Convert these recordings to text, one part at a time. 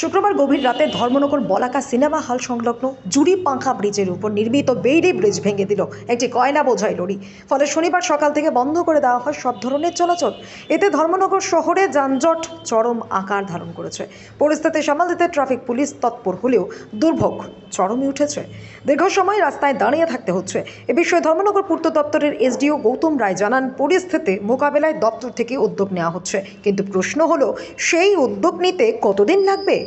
শুক্রবার গভীর রাতে ধর্মনগর বলাকা সিনেমা হল সংলগ্ন জুড়ি পাঙ্খা ব্রিজের উপর নির্মিত বেইলি ব্রিজ ভেঙে দিল একটি কয়লা বোঝাই লরি। ফলে শনিবার সকাল থেকে বন্ধ করে দেওয়া হয় সব ধরনের চলাচল। এতে ধর্মনগর শহরে যানজট চরম আকার ধারণ করেছে। পরিস্থিতি সামাল দিতে ট্রাফিক পুলিশ তৎপর হলেও দুর্ভোগ চরমে উঠেছে। দীর্ঘ সময় রাস্তায় দাঁড়িয়ে থাকতে হচ্ছে। এ বিষয়ে ধর্মনগর পূর্ত দপ্তরের এসডিও গৌতম রায় জানান, পরিস্থিতি মোকাবেলায় দপ্তর থেকে উদ্যোগ নেওয়া হচ্ছে, কিন্তু প্রশ্ন হলো সেই উদ্যোগ নিতে কতদিন লাগবে।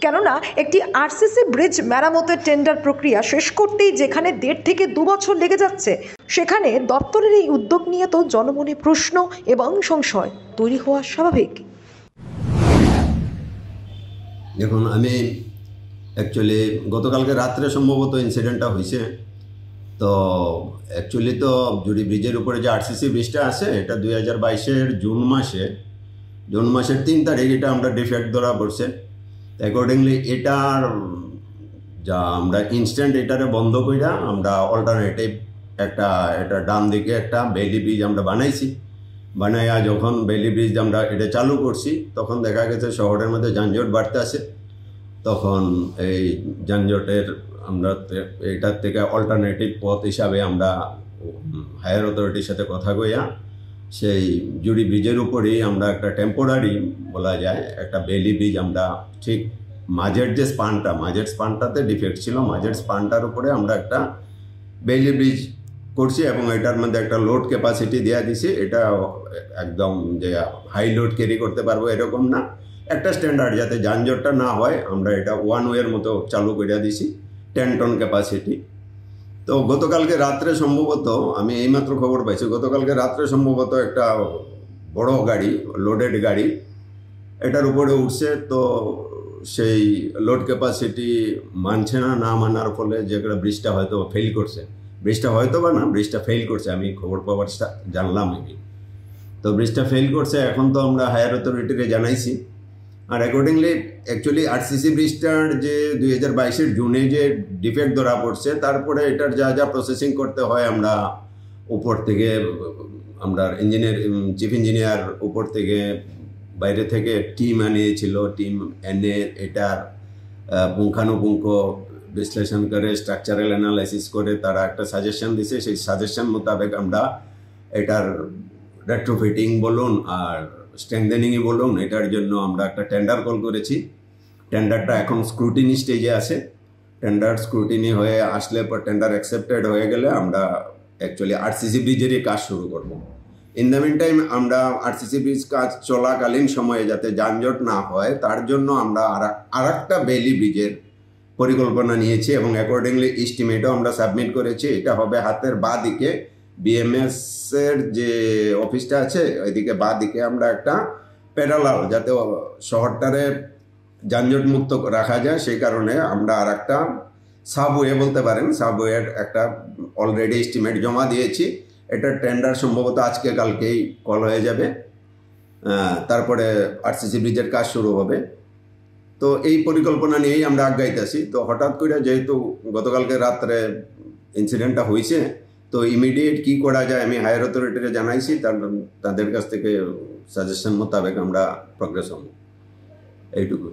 কেননা একটি আরসিসি ব্রিজ মেরামতের টেন্ডার প্রক্রিয়া শেষ করতেই যেখানে 1.5 থেকে 2 বছর লেগে যাচ্ছে, সেখানে দপ্তরের এই উদ্যোগ নিয়ে তো জনমনে প্রশ্ন এবং সংশয় তৈরি হওয়া স্বাভাবিক। দেখুন, আমি অ্যাকচুয়ালি গতকালকে রাত্রে সম্ভবত ইনসিডেন্টটা হয়েছে। তো অ্যাকচুয়ালি তো জুড়ি ব্রিজের উপরে যে আরসিসি ব্রিজটা আছে, এটা 2022-এর জুন মাসের 3 তারিখ এটা আমরা ডিফেক্ট ধরা পড়ছে। অ্যাকর্ডিংলি এটার যা আমরা ইনস্ট্যান্ট এটারে বন্ধ কইরা আমরা অল্টারনেটিভ এটা ডান দিকে একটা বেইলি ব্রিজ আমরা বানাইয়া যখন বেইলি ব্রিজ আমরা এটা চালু করছি, তখন দেখা গেছে শহরের মধ্যে যানজট বাড়তে আছে। তখন এই যানজটের আমরা এটার থেকে অল্টারনেটিভ পথ হিসাবে আমরা হায়ার অথরিটির সাথে কথা কইয়া সেই জুড়ি ব্রিজের উপরেই আমরা একটা টেম্পোরারি বলা যায় একটা বেইলি ব্রিজ আমরা ঠিক মাঝের স্পানটাতে ডিফেক্ট ছিল, মাঝের স্পানটার উপরে আমরা একটা বেইলি ব্রিজ করছি এবং এটার মধ্যে একটা লোড ক্যাপাসিটি দেওয়া দিছি। এটা একদম যে হাই লোড ক্যারি করতে পারবো এরকম না, একটা স্ট্যান্ডার্ড যাতে যানজটটা না হয় আমরা এটা 1 ওয়ের মতো চালু করে দিছি, 10 টন ক্যাপাসিটি। তো গতকালকে রাত্রে সম্ভবত, আমি এইমাত্র খবর পাইছি, গতকালকে রাত্রে সম্ভবত একটা বড় গাড়ি, লোডেড গাড়ি এটার উপরে উঠছে। তো সেই লোড ক্যাপাসিটি মানছে না মানার ফলে যে ব্রিজটা হয়তো ফেল করছে, ব্রিজটা ফেল করছে। আমি খবর পাওয়ার জানলাম আমি। তো ব্রিজটা ফেল করছে, এখন তো আমরা হায়ার অথরিটিকে জানাইছি। আর অ্যাকর্ডিংলি অ্যাকচুয়ালি আরসিসি ব্রিজটার যে 2022-এর জুনে যে ডিফেক্ট ধরা পড়ছে, তারপরে এটার যা প্রসেসিং করতে হয় আমরা উপর থেকে, আমরা চিফ ইঞ্জিনিয়ার উপর থেকে বাইরে থেকে টিম আনিয়েছিল, টিম এনে এটার পুঙ্খানুপুঙ্খ বিশ্লেষণ করে স্ট্রাকচারাল অ্যানালাইসিস করে তারা একটা সাজেশন দিছে। সেই সাজেশন মোতাবেক আমরা এটার রেট্রোফিটিং বলুন আর স্ট্রেংথেনিংই বলুন, এটার জন্য আমরা একটা টেন্ডার কল করেছি। টেন্ডারটা এখন স্ক্রুটিনি স্টেজে আছে। টেন্ডার স্ক্রুটিনি হয়ে আসলে পর টেন্ডার অ্যাকসেপ্টেড হয়ে গেলে আমরা অ্যাকচুয়ালি আরসিসি ব্রিজেরই কাজ শুরু করব। ইন দ্য মিন টাইম আমরা আরসিসি ব্রিজ কাজ চলাকালীন সময়ে যাতে যানজট না হয় তার জন্য আমরা আর একটা বেইলি ব্রিজের পরিকল্পনা নিয়েছি এবং অ্যাকর্ডিংলি এস্টিমেটও আমরা সাবমিট করেছি। এটা হবে হাতের বাঁ দিকে বিএমএস এর যে অফিসটা আছে, ওইদিকে বাঁ দিকে আমরা একটা প্যারালাল, যাতে শহরটারে যানজট মুক্ত রাখা যায় সেই কারণে আমরা আর একটা সাবওয়ে বলতে পারেন, সাবওয়ের একটা অলরেডি এস্টিমেট জমা দিয়েছি। এটার টেন্ডার সম্ভবত আজকে কালকেই কল হয়ে যাবে, তারপরে আরসিসি ব্রিজের কাজ শুরু হবে। তো এই পরিকল্পনা নিয়েই আমরা আগাইতেছি। তো হঠাৎ করে যেহেতু গতকালকে রাত্রে ইনসিডেন্টটা হয়েছে, তো ইমিডিয়েট কি করা যায় আমি হায়ার অথরিটিকে জানাইছি, তাদের কাছ থেকে সাজেশন মোতাবেক আমরা প্রগ্রেস হব, এইটুকু।